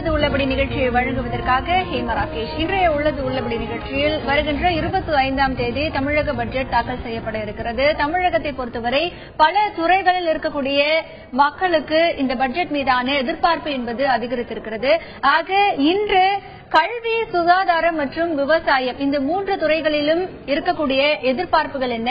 உள்ளது உள்ளபடி நிகழ்ச்சியை வழங்குவதற்காக ஹேமா ராகேஷ். இன்றைய உள்ளது உள்ளபடி நிகழ்ச்சியில் வருகின்ற 25ஆம் தேதி தமிழக பட்ஜெட் தாக்கல் செய்யப்பட இருக்கிறது. தமிழகத்தை பொறுத்தவரை பல துறைகளில் இருக்கக்கூடிய மக்களுக்கு இந்த பட்ஜெட் மீதான எதிர்பார்ப்பு என்பது அதிகரித்திருக்கிறது. ஆக இன்று கல்வி, சுகாதாரம் மற்றும் விவசாயம் இந்த 3 துறைகளிலும் இருக்கக்கூடிய எதிர்பார்ப்புகள் என்ன,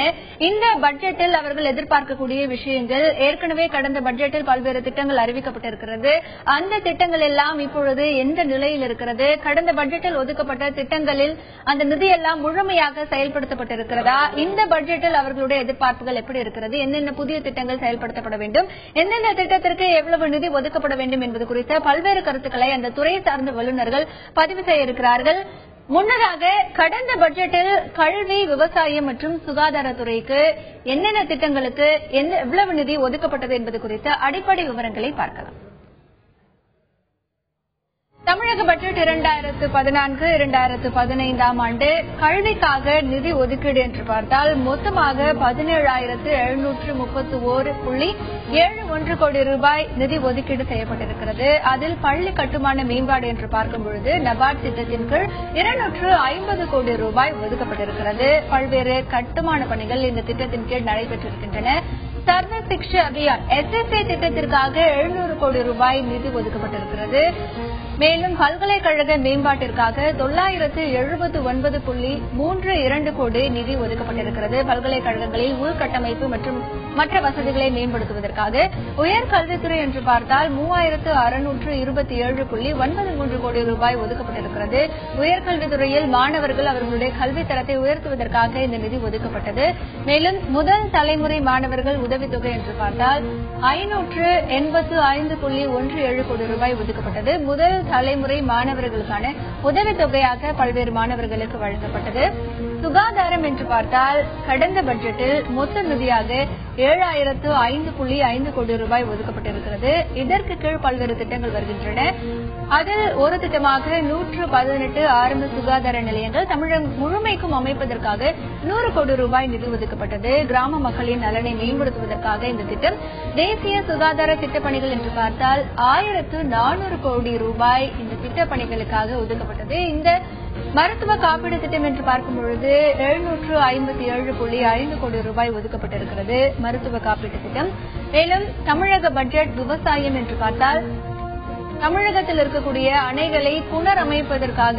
இந்த பட்ஜெட்டில் அவர்கள் எதிர்பார்க்கக்கூடிய விஷயங்கள், ஏற்கனவே கடந்த பட்ஜெட்டில் பல்வேறு திட்டங்கள் அறிவிக்கப்பட்டிருக்கிறது. அந்த திட்டங்கள் எல்லாம் இப்பொழுது எந்த நிலையில் இருக்கிறது, கடந்த பட்ஜெட்டில் ஒதுக்கப்பட்ட திட்டங்களில் அந்த நிதியெல்லாம் முழுமையாக செயல்படுத்தப்பட்டிருக்கிறதா, இந்த பட்ஜெட்டில் அவர்களுடைய எதிர்பார்ப்புகள் எப்படி இருக்கிறது, என்னென்ன புதிய திட்டங்கள் செயல்படுத்தப்பட வேண்டும், எந்தெந்த திட்டத்திற்கு எவ்வளவு நிதி ஒதுக்கப்பட வேண்டும் என்பது குறித்த பல்வேறு கருத்துக்களை அந்த துறை சார்ந்த வல்லுநர்கள் பதிவு செய்ய இருக்கிறார்கள். முன்னதாக கடந்த பட்ஜெட்டில் கல்வி, விவசாயம் மற்றும் சுகாதாரத்துறைக்கு என்னென்ன திட்டங்களுக்கு எவ்வளவு நிதி ஒதுக்கப்பட்டது என்பது குறித்த அடிப்படை விவரங்களை பார்க்கலாம். தமிழக பட்ஜெட் 2014-2015 ஆண்டு கல்விக்காக நிதி ஒதுக்கீடு என்று பார்த்தால் மொத்தமாக 17,731.71 கோடி ரூபாய் நிதி ஒதுக்கீடு செய்யப்பட்டிருக்கிறது. அதில் பள்ளி கட்டுமான மேம்பாடு என்று பார்க்கும்பொழுது நபார்ட் திட்டத்தின் கீழ் 250 கோடி ரூபாய் ஒதுக்கப்பட்டிருக்கிறது. பல்வேறு கட்டுமான பணிகள் இந்த திட்டத்தின் கீழ் நடைபெற்றிருக்கின்றன. சர்வ சிக்ஷா அபியான் SSA திட்டத்திற்காக 700 கோடி ரூபாய் நிதி ஒதுக்கப்பட்டிருக்கிறது. மேலும் பல்கலைக்கழக மேம்பாட்டிற்காக 979.32 கோடி நிதி ஒதுக்கப்பட்டிருக்கிறது. பல்கலைக்கழகங்களில் உள்கட்டமைப்பு மற்றும் மற்ற வசதிகளை மேம்படுத்துவதற்காக உயர்கல்வித்துறை என்று பார்த்தால் 3627.93 கோடி ரூபாய் ஒதுக்கப்பட்டிருக்கிறது. உயர்கல்வித்துறையில் மாணவர்கள் அவர்களுடைய கல்வி தரத்தை உயர்த்துவதற்காக இந்த நிதி ஒதுக்கப்பட்டது. மேலும் முதல் தலைமுறை மாணவர்கள் உதவித்தொகை என்று பார்த்தால் 585.17 கோடி ரூபாய் ஒதுக்கப்பட்டது. முதல் தலைமுறை மாணவர்களுக்கான உதவித்தொகையாக பல்வேறு மாணவர்களுக்கு வழங்கப்பட்டது. சுகாதாரம் என்று பார்த்தால் கடந்த பட்ஜெட்டில் மொத்த நிதியாக 7005.5 கோடி ரூபாய் ஒதுக்கப்பட்டிருக்கிறது. இதற்கு கீழ் பல்வேறு திட்டங்கள் வருகின்றன. அதில் ஒரு திட்டமாக 118 ஆரம்ப சுகாதார நிலையங்கள் தமிழகம் முழுமைக்கும் அமைப்பதற்காக 100 கோடி ரூபாய் நிதி ஒதுக்கப்பட்டது. கிராம மக்களின் நலனை மேம்படுத்துவதற்காக இந்த திட்டம். தேசிய சுகாதார திட்டப்பணிகள் என்று பார்த்தால் 1400 கோடி ரூபாய் இந்த திட்டப்பணிகளுக்காக ஒதுக்கப்பட்டது. இந்த மருத்துவ காப்பீடு திட்டம் என்று பார்க்கும் பொழுது 757.5 கோடி ரூபாய் ஒதுக்கப்பட்டிருக்கிறது மருத்துவ காப்பீட்டு திட்டம். மேலும் தமிழக பட்ஜெட் விவசாயம் என்று பார்த்தால் தமிழகத்தில் இருக்கக்கூடிய அணைகளை புனரமைப்பதற்காக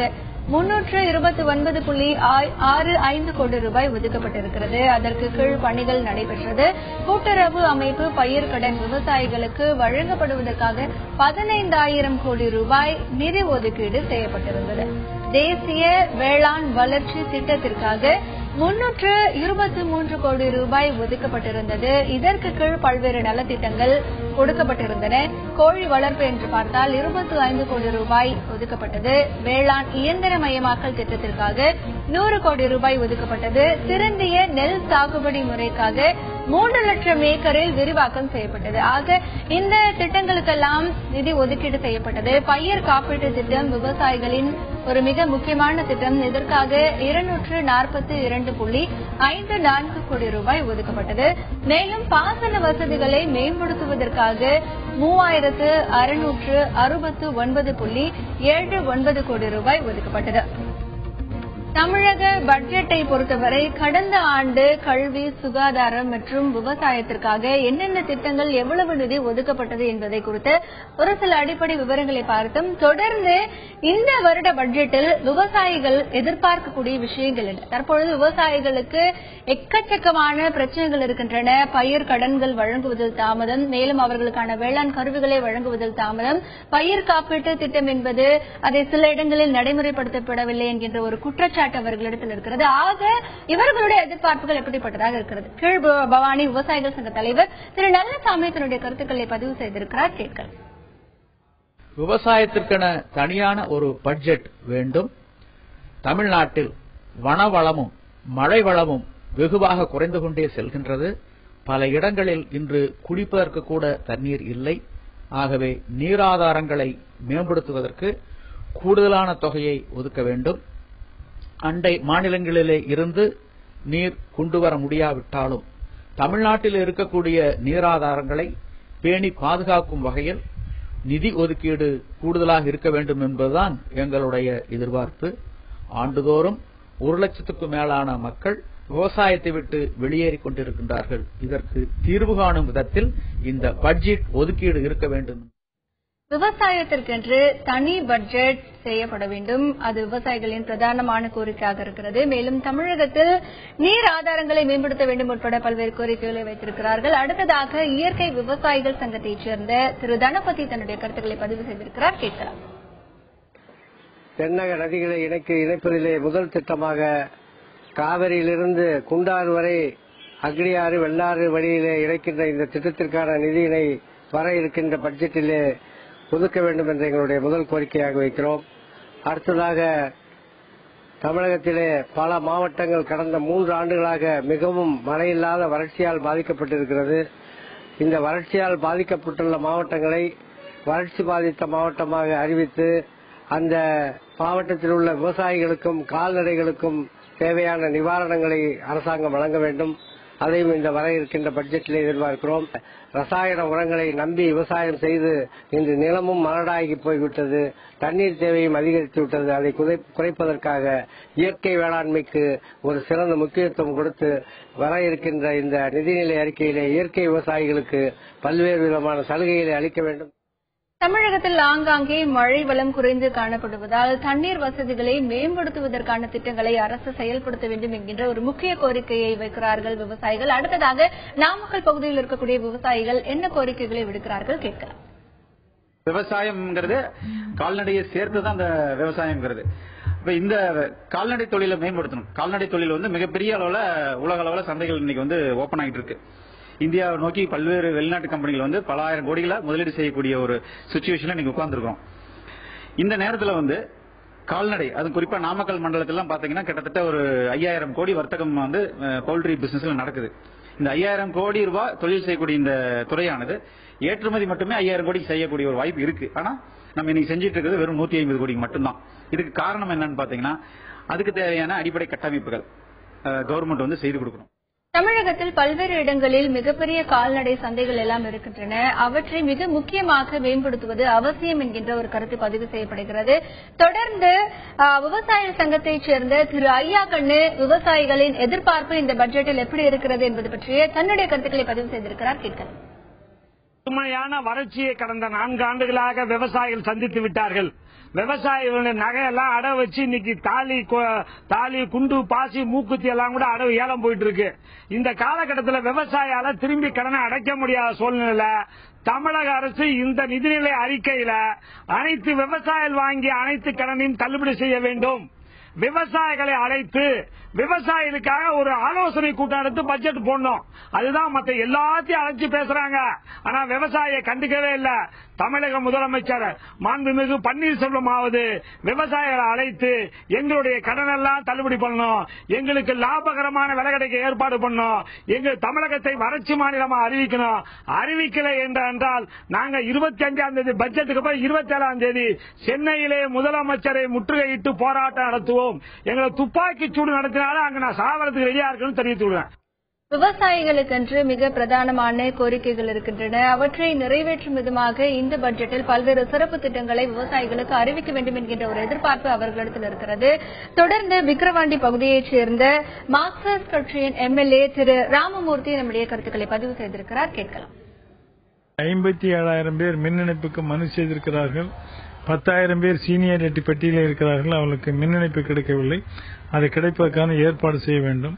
329.65 கோடி ரூபாய் ஒதுக்கப்பட்டிருக்கிறது. அதற்கு கீழ் பணிகள் நடைபெற்றது. கூட்டுறவு அமைப்பு பயிர் கடன் விவசாயிகளுக்கு வழங்கப்படுவதற்காக 15,000 கோடி ரூபாய் நிதி ஒதுக்கீடு செய்யப்பட்டிருந்தது. தேசிய வேளாண் வளர்ச்சி திட்டத்திற்காக 323 கோடி ரூபாய் ஒதுக்கப்பட்டிருந்தது. இதற்கு கீழ் பல்வேறு நலத்திட்டங்கள் கொடுக்கப்பட்டிருந்தன. கோழி வளர்ப்பு என்று பார்த்தால் 25 கோடி ரூபாய் ஒதுக்கப்பட்டது. வேளாண் இயந்திரமயமாக்கல் திட்டத்திற்காக 100 கோடி ரூபாய் ஒதுக்கப்பட்டது. திருந்திய நெல் சாகுபடி முறைக்காக 3 லட்சம் ஏக்கரில் விரிவாக்கம் செய்யப்பட்டது. ஆக இந்த திட்டங்களுக்கெல்லாம் நிதி ஒதுக்கீடு செய்யப்பட்டது. பயிர் காப்பீட்டு திட்டம் விவசாயிகளின் ஒரு மிக முக்கியமான திட்டம். இதற்காக 242.54 கோடி ரூபாய் ஒதுக்கப்பட்டது. மேலும் பாசன வசதிகளை மேம்படுத்துவதற்காக 3669.79 கோடி ரூபாய் ஒதுக்கப்பட்டது. தமிழக பட்ஜெட்டை பொறுத்தவரை கடந்த ஆண்டு கல்வி, சுகாதாரம் மற்றும் விவசாயத்திற்காக என்னென்ன திட்டங்கள் எவ்வளவு நிதி ஒதுக்கப்பட்டது என்பதை குறித்து ஒரு சில அடிப்படை விவரங்களை பார்த்தோம். தொடர்ந்து இந்த வருட பட்ஜெட்டில் விவசாயிகள் எதிர்பார்க்கக்கூடிய விஷயங்கள் என்ன? தற்பொழுது விவசாயிகளுக்கு எக்கச்சக்கமான பிரச்சனைகள் இருக்கின்றன. பயிர் கடன்கள் வழங்குவதில் தாமதம், மேலும் அவர்களுக்கான வேளாண் கருவிகளை வழங்குவதில் தாமதம், பயிர் காப்பீட்டு திட்டம் என்பது அதை சில இடங்களில் நடைமுறைப்படுத்தப்படவில்லை என்கின்ற ஒரு குற்றச்சாட்டு அவர்களிடத்தில் இருக்கிறது. ஆக இவர்களுடைய எதிர்பார்ப்புகள் எப்படிப்பட்டதாக இருக்கிறது? கீழ் பவானி விவசாயிகள் சங்க தலைவர் திரு நல்லசாமி தன்னுடைய கருத்துக்களை பதிவு செய்திருக்கிறார். கேட்கலாம். விவசாயத்திற்கென தனியான ஒரு பட்ஜெட் வேண்டும். தமிழ்நாட்டில் வனவளமும் மழை வளமும் வெகுவாக குறைந்து கொண்டே செல்கின்றது. பல இடங்களில் இன்று குடிப்பதற்கு கூட தண்ணீர் இல்லை. ஆகவே நீராதாரங்களை மேம்படுத்துவதற்கு கூடுதலான தொகையை ஒதுக்க வேண்டும். அண்டை மாநிலங்களிலே இருந்து நீர் கொண்டுவர முடியாவிட்டாலும் தமிழ்நாட்டில் இருக்கக்கூடிய நீராதாரங்களை பேணி பாதுகாக்கும் வகையில் நிதி ஒதுக்கீடு கூடுதலாக இருக்க வேண்டும் என்பதுதான் எங்களுடைய எதிர்பார்ப்பு. ஆண்டுதோறும் 1 லட்சத்துக்கும் மேலான மக்கள் விவசாயத்தை விட்டு வெளியேறிக் கொண்டிருக்கின்றார்கள். இதற்கு தீர்வு காணும் விதத்தில் இந்த பட்ஜெட் ஒதுக்கீடு இருக்க வேண்டும். விவசாயத்திற்கென்று தனி பட்ஜெட் செய்யப்பட வேண்டும். அது விவசாயிகளின் பிரதானமான கோரிக்கையாக இருக்கிறது. மேலும் தமிழகத்தில் நீர் ஆதாரங்களை மேம்படுத்த வேண்டும் உட்பட பல்வேறு கோரிக்கைகளை வைத்திருக்கிறார்கள். அடுத்ததாக இயற்கை விவசாயிகள் சங்கத்தைச் சேர்ந்த திரு தனபதி தன்னுடைய கருத்துக்களை பதிவு செய்திருக்கிறார். கேட்கலாம். தென்னக நதிகளை இணைப்பதிலே முதல் திட்டமாக காவிரியிலிருந்து குண்டாறு வரை அக்னியாறு வெள்ளாறு வழியிலே இணைக்கின்ற இந்த திட்டத்திற்கான நிதியினை வர இருக்கின்ற பட்ஜெட்டிலே ஒதுக்க வேண்டும் என்ற எங்களுடைய முதல் கோரிக்கையாக வைக்கிறோம். அடுத்ததாக தமிழகத்திலே பல மாவட்டங்கள் கடந்த 3 ஆண்டுகளாக மிகவும் மழையில்லாத வறட்சியால் பாதிக்கப்பட்டிருக்கிறது. இந்த வறட்சியால் பாதிக்கப்பட்டுள்ள மாவட்டங்களை வறட்சி பாதித்த மாவட்டமாக அறிவித்து அந்த மாவட்டத்தில் உள்ள விவசாயிகளுக்கும் கால்நடைகளுக்கும் தேவையான நிவாரணங்களை அரசாங்கம் வழங்க வேண்டும். அதையும் இந்த வர இருக்கின்ற பட்ஜெட்டில் எதிர்பார்க்கிறோம். ரசாயன உரங்களை நம்பி விவசாயம் செய்து இன்று நிலமும் மலடாகி போய்விட்டது. தண்ணீர் தேவையும் அதிகரித்து விட்டது. அதை குறைப்பதற்காக இயற்கை வேளாண்மைக்கு ஒரு சிறந்த முக்கியத்துவம் கொடுத்து வர இருக்கின்ற இந்த நிதிநிலை அறிக்கையிலே இயற்கை விவசாயிகளுக்கு பல்வேறு விதமான சலுகைகளை அளிக்க வேண்டும். தமிழகத்தில் ஆங்காங்கே மழை வளம் குறைந்து காணப்படுவதால் தண்ணீர் வசதிகளை மேம்படுத்துவதற்கான திட்டங்களை அரசு செயல்படுத்த வேண்டும் என்கின்ற ஒரு முக்கிய கோரிக்கையை வைக்கிறார்கள் விவசாயிகள். அடுத்ததாக நாமக்கல் பகுதியில் இருக்கக்கூடிய விவசாயிகள் என்ன கோரிக்கைகளை விடுக்கிறார்கள் கேட்கலாம். விவசாயம்ங்கிறது கால்நடையை சேர்த்துதான் அந்த விவசாயம்ங்கிறது. இப்ப இந்த கால்நடை தொழிலை மேம்படுத்தணும். கால்நடை தொழில் மிகப்பெரிய அளவுல உலக அளவுல சந்தைகள் இன்னைக்கு ஓபன் ஆகிட்டு இருக்கு. இந்தியாவை நோக்கி பல்வேறு வெளிநாட்டு கம்பெனிகள் பல ஆயிரம் கோடிகளை முதலீடு செய்யக்கூடிய ஒரு சிச்சுவேஷன்ல நீங்க உட்கார்ந்துருக்கோம். இந்த நேரத்தில் கால்நடை அது குறிப்பா நாமக்கல் மண்டலத்திலாம் பாத்தீங்கன்னா கிட்டத்தட்ட ஒரு 5000 கோடி வர்த்தகம் பவுல்ட்ரி பிசினஸ்ல நடக்குது. இந்த 5000 கோடி ரூபாய் தொழில் செய்யக்கூடிய இந்த துறையானது ஏற்றுமதி மட்டுமே 5000 கோடிக்கு செய்யக்கூடிய ஒரு வாய்ப்பு இருக்கு. ஆனா நம்ம இன்னைக்கு செஞ்சிட்டு இருக்கிறது வெறும் 150 கோடிக்கு மட்டும்தான். இதுக்கு காரணம் என்னன்னு பாத்தீங்கன்னா அதுக்கு தேவையான அடிப்படை கட்டமைப்புகள் கவர்மெண்ட் செய்து கொடுக்கணும். தமிழகத்தில் பல்வேறு இடங்களில் மிகப்பெரிய கால்நடை சந்தைகள் எல்லாம் இருக்கின்றன. அவற்றை மிக முக்கியமாக மேம்படுத்துவது அவசியம் என்கின்ற ஒரு கருத்து பதிவு செய்யப்படுகிறது. தொடர்ந்து விவசாய சங்கத்தைச் சேர்ந்த திரு ஐயாக்கண்ணு விவசாயிகளின் எதிர்பார்ப்பு இந்த பட்ஜெட்டில் எப்படி இருக்கிறது என்பது பற்றிய தன்னுடைய கருத்துக்களை பதிவு செய்திருக்கிறார். கேட்கலாம். கடுமையான வறட்சியை கடந்த 4 ஆண்டுகளாக விவசாயிகள் சந்தித்து விட்டார்கள். விவசாயிகளுடைய நகையெல்லாம் அடவு வச்சு இன்னைக்கு தாலி குண்டு பாசி மூக்குத்தி எல்லாம் கூட அடவு ஏலம் போயிட்டு இருக்கு. இந்த காலகட்டத்தில் விவசாயியால திரும்பி கடனை அடைக்க முடியாத சூழ்நிலை தமிழக அரசு இந்த நிதிநிலை அறிக்கையில அனைத்து விவசாயிகள் வாங்கிய அனைத்து கடனையும் தள்ளுபடி செய்ய வேண்டும். விவசாயிகளை அழைத்து விவசாயிகளுக்காக ஒரு ஆலோசனை கூட்டம் எடுத்து பட்ஜெட் போடணும். அதுதான் மற்ற எல்லாத்தையும் அழைச்சு பேசுறாங்க. ஆனா விவசாயியை கண்டுக்கவே இல்ல. தமிழக முதலமைச்சர் மாண்புமிகு பன்னீர்செல்வம் ஆவது விவசாயிகளை அழைத்து எங்களுடைய கடன் எல்லாம் தள்ளுபடி பண்ணணும், எங்களுக்கு லாபகரமான விலை கிடைக்க ஏற்பாடு பண்ணணும், எங்கள் தமிழகத்தை வறட்சி மாநிலமா அறிவிக்கணும். அறிவிக்கலை என்றால் நாங்க 25ஆம் தேதி பட்ஜெட்டுக்கு போய் 27ஆம் தேதி சென்னையிலே முதலமைச்சரை முற்றுகையிட்டு போராட்டம் நடத்துவோம். எங்களை துப்பாக்கி சூடு நடத்தினாலும் அங்க நான் சாவறதுக்கு ரெடியா இருக்குன்னு தெரிவித்துள்ளேன். விவசாயிகளுக்கென்று மிக பிரதானமான கோரிக்கைகள் இருக்கின்றன. அவற்றை நிறைவேற்றும் விதமாக இந்த பட்ஜெட்டில் பல்வேறு சிறப்பு திட்டங்களை விவசாயிகளுக்கு அறிவிக்க வேண்டும் என்கின்ற ஒரு எதிர்பார்ப்பு அவர்களிடத்தில் இருக்கிறது. தொடர்ந்து விக்கிரவாண்டி பகுதியைச் சேர்ந்த மார்க்சிஸ்ட் கட்சியின் எம்எல்ஏ திரு ராமமூர்த்தி நம்முடைய கருத்துக்களை பதிவு செய்திருக்கிறார். கேட்கலாம். 57,000 பேர் மின் இணைப்புக்கு மனு செய்திருக்கிறார்கள். 10,000 பேர் சீனியாரிட்டி பட்டியலில் இருக்கிறார்கள். அவர்களுக்கு மின் இணைப்பு கிடைக்கவில்லை. அது கிடைப்பதற்கான ஏற்பாடு செய்ய வேண்டும்.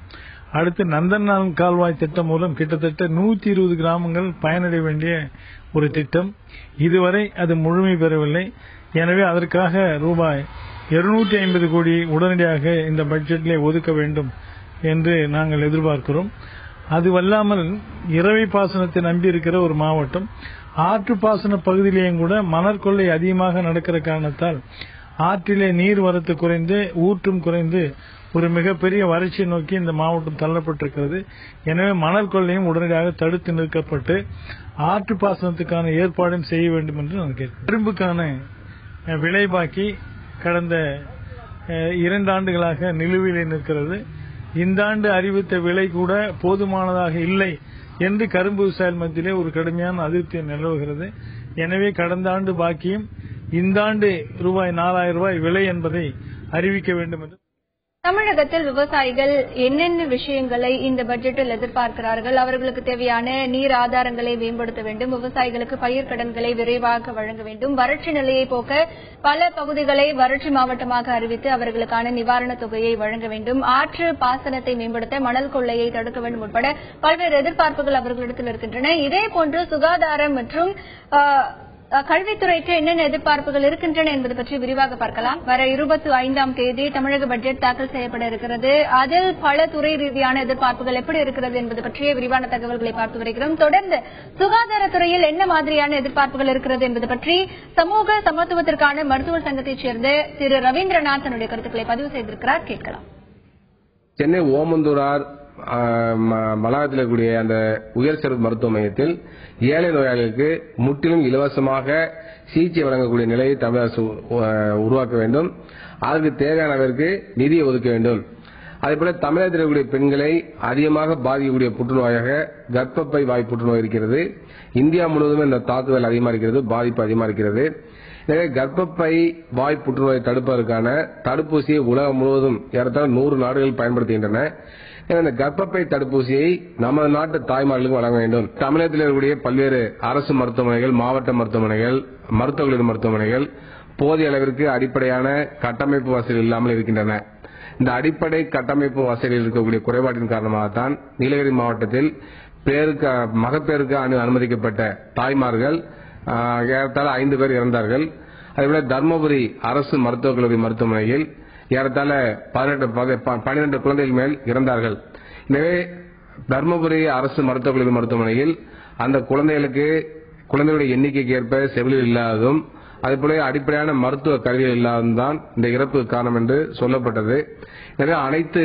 அடுத்து நந்தன்கால் கால்வாய் திட்டம் மூலம் கிட்டத்தட்ட 120 கிராமங்கள் பயனடைய வேண்டிய ஒரு திட்டம். இதுவரை அது முழுமை பெறவில்லை. எனவே அதற்காக ரூபாய் 250 கோடி உடனடியாக இந்த பட்ஜெட்டிலே ஒதுக்க வேண்டும் என்று நாங்கள் எதிர்பார்க்கிறோம். அதுவல்லாமல் இரவை பாசனத்தை நம்பியிருக்கிற ஒரு மாவட்டம், ஆற்று பாசன பகுதியிலேயும் கூட மணல் கொள்ளை அதிகமாக நடக்கிற காரணத்தால் ஆற்றிலே நீர் வரத்து குறைந்து ஊற்றும் குறைந்து ஒரு மிகப்பெரிய வறட்சியை நோக்கி இந்த மாவட்டம் தள்ளப்பட்டிருக்கிறது. எனவே மணல் கொள்ளையும் உடனடியாக தடுத்து நிறுத்தப்பட்டு ஆற்று பாசனத்துக்கான ஏற்பாடும் செய்ய வேண்டும் என்று நான் கேட்கிறேன். கரும்புக்கான விலை பாக்கி கடந்த 2 ஆண்டுகளாக நிலுவையில் நிற்கிறது. இந்த ஆண்டு அறிவித்த விலை கூட போதுமானதாக இல்லை என்று கரும்பு விவசாயிகள் மத்தியிலே ஒரு கடுமையான அதிருப்தி நிலவுகிறது. எனவே கடந்த ஆண்டு பாக்கியம் இந்த ஆண்டு ரூபாய் 4000 விலை என்பதை அறிவிக்க வேண்டும் என்று. தமிழகத்தில் விவசாயிகள் என்னென்ன விஷயங்களை இந்த பட்ஜெட்டில் எதிர்பார்க்கிறார்கள்? அவர்களுக்கு தேவையான நீர் ஆதாரங்களை மேம்படுத்த வேண்டும், விவசாயிகளுக்கு பயிர்க்கடன்களை விரைவாக வழங்க வேண்டும், வறட்சி நிலையை போக்க பல பகுதிகளை வறட்சி மாவட்டமாக அறிவித்து அவர்களுக்கான நிவாரணத் தொகையை வழங்க வேண்டும், ஆற்று பாசனத்தை மேம்படுத்த மணல் கொள்ளையை தடுக்க வேண்டும் உட்பட பல்வேறு எதிர்பார்ப்புகள் அவர்களிடத்தில் இருக்கின்றன. இதேபோன்று சுகாதாரம் மற்றும் கல்வித்துறைக்கு என்னென்ன எதிர்பார்ப்புகள் இருக்கின்றன என்பது பற்றி விரிவாக பார்க்கலாம். வர 25ஆம் தேதி தமிழக பட்ஜெட் தாக்கல் செய்யப்பட இருக்கிறது. அதில் பல துறை ரீதியான எதிர்பார்ப்புகள் எப்படி இருக்கிறது என்பது பற்றிய விரிவான தகவல்களை பார்த்து வருகிறோம். தொடர்ந்து சுகாதாரத்துறையில் என்ன மாதிரியான எதிர்பார்ப்புகள் இருக்கிறது என்பது பற்றி சமூக சமத்துவத்திற்கான மருத்துவ சங்கத்தைச் சேர்ந்த திரு ரவீந்திரநாத் தன்னுடைய கருத்துக்களை பதிவு செய்திருக்கிறார். கேட்கலாம். சென்னை ஓமந்தூரார் வளாகத்தில் இருக்கக்கூடிய அந்த உயர் சிறப்பு மருத்துவ மையத்தில் ஏழை நோயாளிகளுக்கு முற்றிலும் இலவசமாக சிகிச்சை வழங்கக்கூடிய நிலையை தமிழக அரசு உருவாக்க வேண்டும். அதற்கு தேவையானவருக்கு நிதியை ஒதுக்க வேண்டும். அதேபோல தமிழகத்தில் இருக்கக்கூடிய பெண்களை அதிகமாக பாதிக்கக்கூடிய புற்றுநோயாக கர்ப்பப்பை வாய் புற்றுநோய் இருக்கிறது. இந்தியா முழுவதும் இந்த தாக்குதல் அதிகமாக இருக்கிறது, பாதிப்பு அதிகமாக இருக்கிறது. எனவே கர்ப்பப்பை வாய் புற்றுநோயை தடுப்பதற்கான தடுப்பூசியை உலகம் முழுவதும் ஏறத்தாழ 100 நாடுகள் பயன்படுத்துகின்றன. இந்த கர்ப்பப்பை தடுப்பூசியை நமது நாட்டு தாய்மார்களுக்கு வழங்க வேண்டும். தமிழகத்தில் இருக்கக்கூடிய பல்வேறு அரசு மருத்துவமனைகள், மாவட்ட மருத்துவமனைகள், மருத்துவக் கல்லூரி மருத்துவமனைகள் போதிய அளவிற்கு அடிப்படையான கட்டமைப்பு வசதிகள் இல்லாமல் இருக்கின்றன. இந்த அடிப்படை கட்டமைப்பு வசதியில் இருக்கக்கூடிய குறைபாட்டின் காரணமாகத்தான் நீலகிரி மாவட்டத்தில் மகப்பேருக்கு அனுமதிக்கப்பட்ட தாய்மார்கள் ஏறத்தாழ 5 பேர் இறந்தார்கள். அதேபோல தர்மபுரி அரசு மருத்துவக் கல்லூரி மருத்துவமனையில் ஏறத்தாழ 12 குழந்தைகள் மேல் இறந்தார்கள். எனவே தர்மபுரி அரசு மருத்துவக் கல்லூரி மருத்துவமனையில் அந்த குழந்தைகளுடைய எண்ணிக்கைக்கு ஏற்ப செவிலியர் இல்லாததும் அதேபோல அடிப்படையான மருத்துவ கருவிகள் இல்லாததும் தான் இந்த இறப்புக்கு காரணம் என்று சொல்லப்பட்டது. எனவே அனைத்து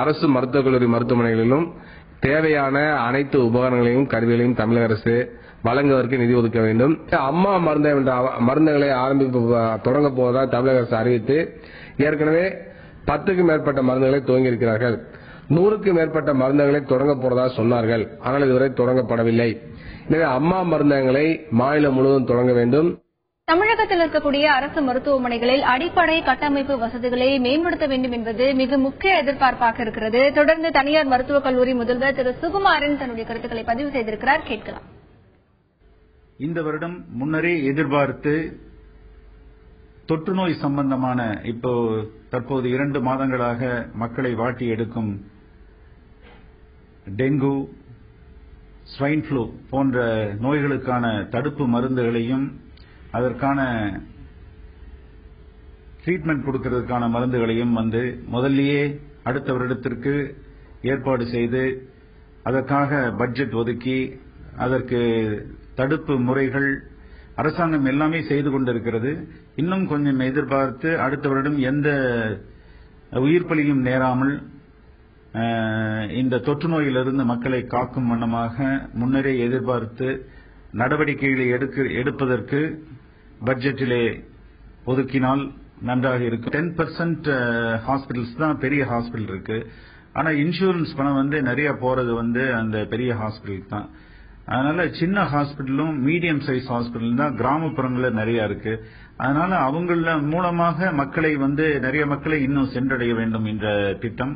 அரசு மருத்துவக் கல்லூரி மருத்துவமனைகளிலும் தேவையான அனைத்து உபகரணங்களையும் கருவிகளையும் தமிழக அரசு வழங்குவதற்கு நிதி ஒதுக்க வேண்டும். அம்மா மருந்துகளை தொடங்க போவதா தமிழக அரசு அறிவித்து ஏற்கனவே 10க்கும் மேற்பட்ட மருந்துகளை துவங்கி இருக்கிறார்கள். 100க்கும் மேற்பட்ட மருந்துகளை தொடங்க போறதா சொன்னார்கள். ஆனால் இதுவரை தொடங்கப்படவில்லை. எனவே அம்மா மருந்தகங்களை மாநிலம் முழுவதும் தொடங்க வேண்டும். தமிழகத்தில் இருக்கக்கூடிய அரசு மருத்துவமனைகளில் அடிப்படை கட்டமைப்பு வசதிகளை மேம்படுத்த வேண்டும் என்பது மிக முக்கிய எதிர்பார்ப்பாக இருக்கிறது. தொடர்ந்து தனியார் மருத்துவக் கல்லூரி முதல்வர் திரு சுகுமாரன் தன்னுடைய கருத்துக்களை பதிவு செய்திருக்கிறார். கேட்கலாம். இந்த வருடம் முன்னரே எதிர்பார்த்து தொற்றுநோய் சம்பந்தமான இப்போ தற்போது 2 மாதங்களாக மக்களை வாட்டி எடுக்கும் டெங்கு, ஸ்வைன் ஃப்ளூ போன்ற நோய்களுக்கான தடுப்பு மருந்துகளையும் அதற்கான ட்ரீட்மெண்ட் கொடுக்கிறதுக்கான மருந்துகளையும் முதல்லயே அடுத்த வருடத்திற்கு ஏற்பாடு செய்து அதற்காக பட்ஜெட் ஒதுக்கி அதற்கு தடுப்பு முறைகள் அரசாங்கம் எல்லாமே செய்து கொண்டிருக்கிறது. இன்னும் கொஞ்சம் எதிர்பார்த்து அடுத்த வருடம் எந்த உயிர்ப்பலியும் நேராமல் இந்த தொற்று நோயிலிருந்து மக்களை காக்கும் வண்ணமாக முன்னரே எதிர்பார்த்து நடவடிக்கைகளை எடுப்பதற்கு பட்ஜெட்டிலே ஒதுக்கினால் நன்றாக இருக்கும். 10% ஹாஸ்பிட்டல்ஸ் தான் பெரிய ஹாஸ்பிட்டல் இருக்கு. ஆனா இன்சூரன்ஸ் பணம் நிறைய போறது அந்த பெரிய ஹாஸ்பிட்டலுக்கு தான். அதனால சின்ன ஹாஸ்பிட்டலும் மீடியம் சைஸ் ஹாஸ்பிட்டல் தான் கிராமப்புறங்களில் நிறைய இருக்கு. அதனால அவங்கள மூலமாக மக்களை நிறைய மக்களை இன்னும் சென்றடைய வேண்டும் என்ற திட்டம்.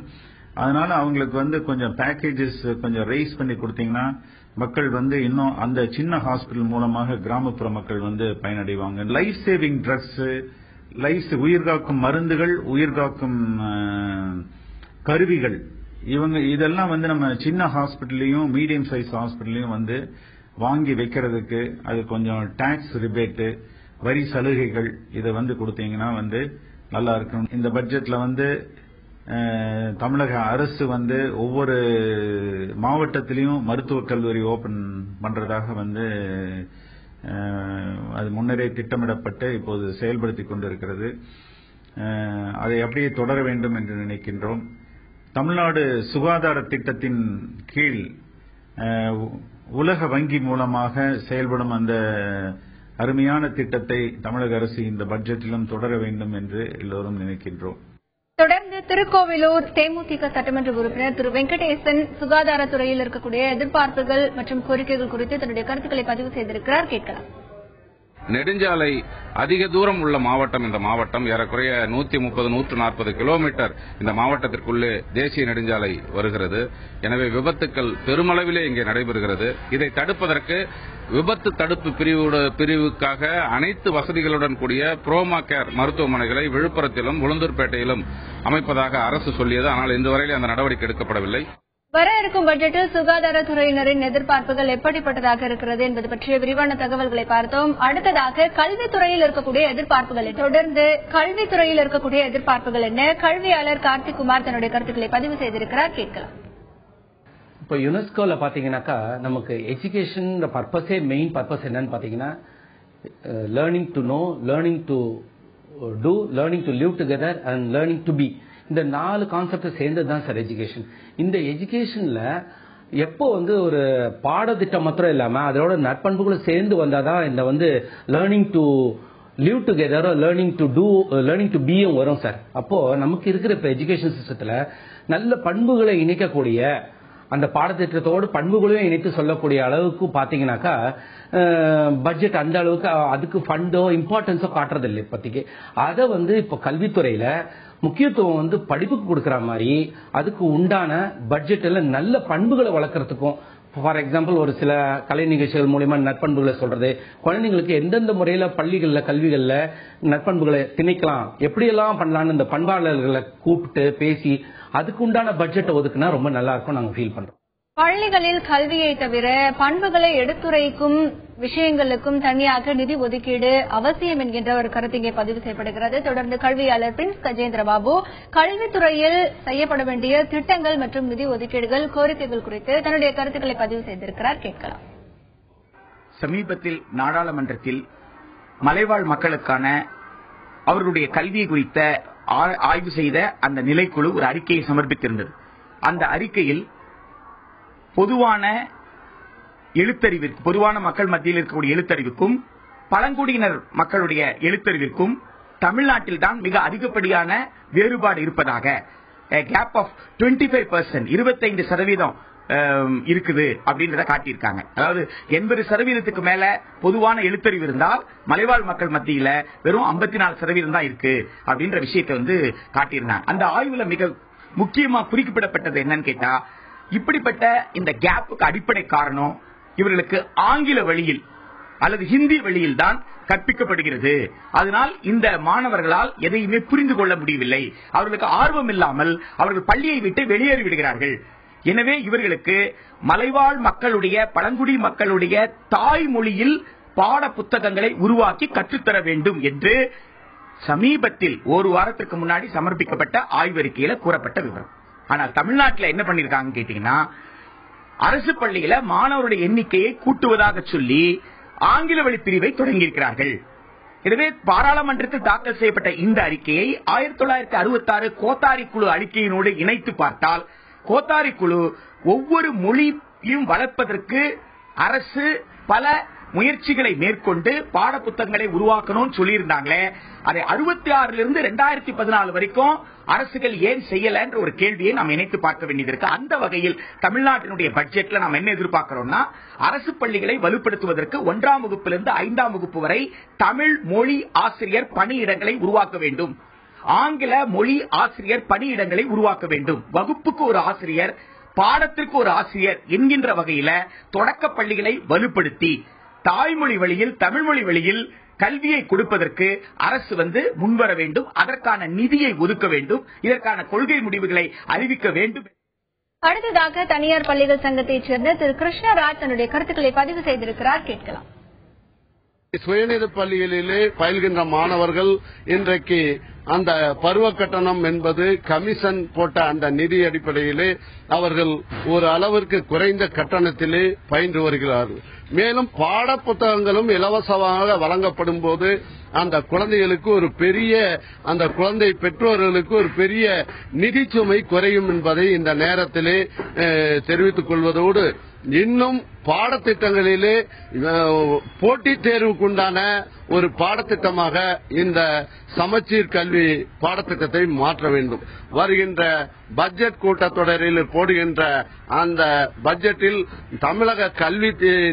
அதனால அவங்களுக்கு கொஞ்சம் பேக்கேஜஸ் கொஞ்சம் ரைஸ் பண்ணி கொடுத்தீங்கன்னா மக்கள் இன்னும் அந்த சின்ன ஹாஸ்பிட்டல் மூலமாக கிராமப்புற மக்கள் பயனடைவாங்க. லைஃப் சேவிங் ட்ரக்ஸ், உயிர்காக்கும் மருந்துகள், உயிர்காக்கும் கருவிகள், இதெல்லாம் நம்ம சின்ன ஹாஸ்பிட்டல்லையும் மீடியம் சைஸ் ஹாஸ்பிட்டல்லையும் வாங்கி வைக்கிறதுக்கு அது கொஞ்சம் டாக்ஸ் ரிபேட், வரி சலுகைகள் இதை கொடுத்தீங்கன்னா நல்லா இருக்கும். இந்த பட்ஜெட்ல தமிழக அரசு ஒவ்வொரு மாவட்டத்திலையும் மருத்துவக் கல்லூரி ஓபன் பண்றதாக அது முன்னரே திட்டமிடப்பட்டு இப்போது செயல்படுத்திக் கொண்டிருக்கிறது. அதை அப்படியே தொடர வேண்டும் என்று நினைக்கின்றோம். தமிழ்நாடு சுகாதார திட்டத்தின் கீழ் உலக வங்கி மூலமாக செயல்படும் அந்த அருமையான திட்டத்தை தமிழக அரசு இந்த பட்ஜெட்டிலும் தொடர வேண்டும் என்று எல்லோரும் நினைக்கின்றோம். தொடர்ந்து திருக்கோவிலூர் தேமுதிக சட்டமன்ற உறுப்பினர் திரு வெங்கடேசன் சுகாதாரத்துறையில் இருக்கக்கூடிய எதிர்பார்ப்புகள் மற்றும் கோரிக்கைகள் குறித்து தன்னுடைய கருத்துக்களை பதிவு செய்திருக்கிறார். கேட்கலாம். நெடுஞ்சாலை அதிக தூரம் உள்ள மாவட்டம் இந்த மாவட்டம். ஏறக்குறைய 130-140 கிலோமீட்டர் இந்த மாவட்டத்திற்குள்ளே தேசிய நெடுஞ்சாலை வருகிறது. எனவே விபத்துக்கள் பெருமளவிலே இங்கே நடைபெறுகிறது. இதை தடுப்பதற்கு விபத்து தடுப்பு பிரிவுக்காக அனைத்து வசதிகளுடன் கூடிய புரோமா கேர் மருத்துவமனைகளை விழுப்புரத்திலும் உளுந்தூர்பேட்டையிலும் அமைப்பதாக அரசு சொல்லியது. ஆனால் இந்த வரையில் அந்த நடவடிக்கை எடுக்கப்படவில்லை. வர இருக்கும் பட்ஜெட்டில் சுகாதாரத்துறையினரின் எதிர்பார்ப்புகள் எப்படிப்பட்டதாக இருக்கிறது என்பது பற்றிய விரிவான தகவல்களை பார்த்தோம். அடுத்ததாக கல்வித்துறையில் இருக்கக்கூடிய எதிர்பார்ப்புகள், தொடர்ந்து கல்வித்துறையில் இருக்கக்கூடிய எதிர்பார்ப்புகள் என்ன? கல்வியாளர் கார்த்திக் குமார் தன்னுடைய கருத்துக்களை பதிவு செய்திருக்கிறார், கேட்கலாம். இப்போ யுனெஸ்கோல பாத்தீங்கன்னாக்கா நமக்கு எஜுகேஷன் பர்பஸே மெயின் பர்பஸ் என்னன்னு பாத்தீங்கன்னா learning to know, learning to do, learning to live together and learning to be. இந்த 4 கான்செப்ட் சேர்ந்தது தான் சார் எஜுகேஷன். இந்த எஜுகேஷன்ல எப்போ ஒரு பாடத்திட்டம் மாத்திரம் இல்லாம அதோட நற்பண்புகளும் சேர்ந்து வந்தாதான் இந்த learning to live together, learning to do, learning to பியும் வரும் சார். அப்போ நமக்கு இருக்கிற இப்ப எஜுகேஷன் சிஸ்டத்துல நல்ல பண்புகளை இணைக்கக்கூடிய அந்த பாடத்திட்டத்தோடு பண்புகளையும் இணைத்து சொல்லக்கூடிய அளவுக்கு பாத்தீங்கன்னாக்கா பட்ஜெட் அந்த அளவுக்கு அதுக்கு ஃபண்டோ இம்பார்ட்டன்ஸோ காட்டுறது இல்லை இப்போதைக்கு. அதை இப்ப கல்வித்துறையில முக்கியத்துவம் படிப்புக்கு கொடுக்கற மாதிரி அதுக்கு உண்டான பட்ஜெட்ல நல்ல பண்புகளை வளர்க்கறதுக்கும், ஃபார் எக்ஸாம்பிள் ஒரு சில கலை நிகழ்ச்சிகள் மூலமா நற்பண்புகளை சொல்றது, குழந்தைங்களுக்கு எந்தெந்த முறையில பள்ளிகள்ல கல்விகள்ல நற்பண்புகளை திணிக்கலாம், எப்படியெல்லாம் பண்ணலாம்னு இந்த பண்பாளர்களை கூப்பிட்டு பேசி அதுக்கு உண்டான பட்ஜெட்டை ஒதுக்குனா ரொம்ப நல்லா இருக்கும் நாங்க ஃபீல் பண்றோம். பள்ளிகளில் கல்வியை தவிர பண்புகளை எடுத்துரைக்கும் விஷயங்களுக்கும் தனியாக நிதி ஒதுக்கீடு அவசியம் என்கின்ற ஒரு கருத்து இங்கே பதிவு செய்யப்படுகிறது. தொடர்ந்து கல்வியாளர் பிரின்ஸ் கஜேந்திர பாபு கல்வித்துறையில் செய்யப்பட வேண்டிய திட்டங்கள் மற்றும் நிதி ஒதுக்கீடுகள், கோரிக்கைகள் குறித்து தன்னுடைய கருத்துக்களை பதிவு செய்திருக்கிறார், கேட்கலாம். சமீபத்தில் நாடாளுமன்றத்தில் மலைவாழ் மக்களுக்கான அவர்களுடைய கல்வி குறித்த ஆய்வு செய்த அந்த நிலைக்குழு ஒரு அறிக்கையை சமர்ப்பித்திருந்தது. அந்த அறிக்கையில் பொதுவான மக்கள் மத்தியில் இருக்கக்கூடிய எழுத்தறிவுக்கும் பழங்குடியினர் மக்களுடைய எழுத்தறிவிற்கும் தமிழ்நாட்டில் தான் மிக அதிகப்படியான வேறுபாடு இருப்பதாக, கேப் ஆஃப் 25%, 25% இருக்குது அப்படின்றத காட்டியிருக்காங்க. அதாவது 80% மேல பொதுவான எழுத்தறிவு இருந்தால் மலைவாழ் மக்கள் மத்தியில வெறும் 54% தான் இருக்கு அப்படின்ற விஷயத்தை காட்டியிருந்தாங்க. அந்த ஆய்வுல மிக முக்கியமா குறிப்பிடப்பட்டது என்னன்னு கேட்டா, இப்படிப்பட்ட இந்த கேப்புக்கு அடிப்படை காரணம் இவர்களுக்கு ஆங்கில வழியில் அல்லது ஹிந்தி வழியில் தான் கற்பிக்கப்படுகிறது. அதனால் இந்த மாணவர்களால் எதையுமே புரிந்து கொள்ள முடியவில்லை, அவர்களுக்கு ஆர்வம் இல்லாமல் அவர்கள் பள்ளியை விட்டு வெளியேறி விடுகிறார்கள். எனவே இவர்களுக்கு மலைவாழ் மக்களுடைய பழங்குடி மக்களுடைய தாய்மொழியில் பாட புத்தகங்களை உருவாக்கி கற்றுத்தர வேண்டும் என்று சமீபத்தில் ஒரு வாரத்திற்கு முன்னாடி சமர்ப்பிக்கப்பட்ட ஆய்வறிக்கையில கூறப்பட்ட விவரம். ஆனால் தமிழ்நாட்டில் என்ன பண்ணிருக்காங்க கேட்டீங்கன்னா, அரசு பள்ளியில மாணவருடைய எண்ணிக்கையை கூட்டுவதாக சொல்லி ஆங்கில வழி பிரிவை தொடங்கியிருக்கிறார்கள். எனவே பாராளுமன்றத்தில் தாக்கல் செய்யப்பட்ட இந்த அறிக்கையை 1966 கோத்தாரி குழு அறிக்கையினோடு இணைத்து பார்த்தால், கோத்தாரி குழு ஒவ்வொரு மொழியையும் வளர்ப்பதற்கு அரசு பல முயற்சிகளை மேற்கொண்டு பாட புத்தகங்களை உருவாக்கணும் சொல்லியிருந்தாங்களே, அதை 66 2014 வரைக்கும் அரசுகள் ஏன் செய்யல என்ற ஒரு கேள்வியை நாம் இணைத்து பார்க்க வேண்டியது இருக்கு. அந்த வகையில் தமிழ்நாட்டினுடைய பட்ஜெட்ல நாம் என்ன எதிர்பார்க்கிறோம்னா, அரசு பள்ளிகளை வலுப்படுத்துவதற்கு 1ஆம் வகுப்பிலிருந்து 5ஆம் வகுப்பு வரை தமிழ் மொழி ஆசிரியர் பணியிடங்களை உருவாக்க வேண்டும், ஆங்கில மொழி ஆசிரியர் பணியிடங்களை உருவாக்க வேண்டும், வகுப்புக்கு ஒரு ஆசிரியர், பாடத்திற்கு ஒரு ஆசிரியர் என்கின்ற வகையில தொடக்க பள்ளிகளை வலுப்படுத்தி தாய்மொழி வழியில் தமிழ்மொழி வழியில் கல்வியை கொடுப்பதற்கு அரசு முன்வர வேண்டும், அதற்கான நிதியை ஒதுக்க வேண்டும், இதற்கான கொள்கை முடிவுகளை அறிவிக்க வேண்டும். அடுத்ததாக தனியார் பள்ளிகள் சங்கத்தைச் சேர்ந்த திரு கிருஷ்ணராஜ் தன்னுடைய கருத்துக்களை பதிவு செய்திருக்கிறார், கேட்கலாம். சுயநிதி பள்ளிகளிலே பயில்கின்ற மாணவர்கள் இன்றைக்கு அந்த பருவ கட்டணம் என்பது கமிஷன் போட்ட அந்த நிதி அடிப்படையிலே அவர்கள் ஒரு அளவிற்கு குறைந்த கட்டணத்திலே பயின்று வருகிறார்கள். மேலும் பாட புத்தகங்களும் இலவசமாக வழங்கப்படும் போது அந்த குழந்தைகளுக்கு ஒரு பெரிய, அந்த குழந்தை பெற்றோர்களுக்கு ஒரு பெரிய நிதி சுமை குறையும் என்பதை இந்த நேரத்திலே தெரிவித்துக் கொள்வதோடு, இன்னும் பாடத்திட்டங்களிலே போட்டித் தேர்வுக்குண்டான ஒரு பாடத்திட்டமாக இந்த சமச்சீர் கல்வி பாடத்திட்டத்தை மாற்ற வேண்டும். வருகின்ற பட்ஜெட் கூட்டத்தொடரில் போடுகின்ற அந்த பட்ஜெட்டில் தமிழக கல்வி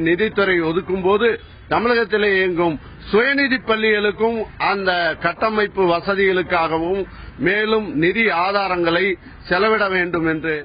நிதித்துறை ஒதுக்கும் போது தமிழகத்திலே இயங்கும் சுயநிதி பள்ளிகளுக்கும் அந்த கட்டமைப்பு வசதிகளுக்காகவும் மேலும் நிதி ஆதாரங்களை செலவிட வேண்டும் என்று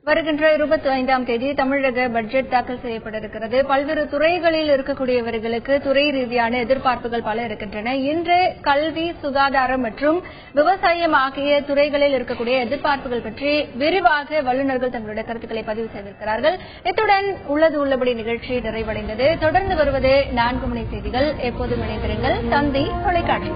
வருகின்ற 25ஆம் தேதி தமிழக பட்ஜெட் தாக்கல் செய்யப்பட இருக்கிறது. பல்வேறு துறைகளில் இருக்கக்கூடியவர்களுக்கு துறை ரீதியான எதிர்பார்ப்புகள் பல இருக்கின்றன. இன்று கல்வி, சுகாதாரம் மற்றும் விவசாயம் ஆகிய துறைகளில் இருக்கக்கூடிய எதிர்பார்ப்புகள் பற்றி விரிவாக வல்லுநர்கள் தங்களுடைய கருத்துக்களை பதிவு செய்திருக்கிறார்கள். இத்துடன் உள்ளது உள்ளபடி நிகழ்ச்சி நிறைவடைந்தது. தொடர்ந்து வருவது 4 மணி செய்திகள். எப்போதும் இணைந்திருங்கள். தந்தி தொலைக்காட்சி.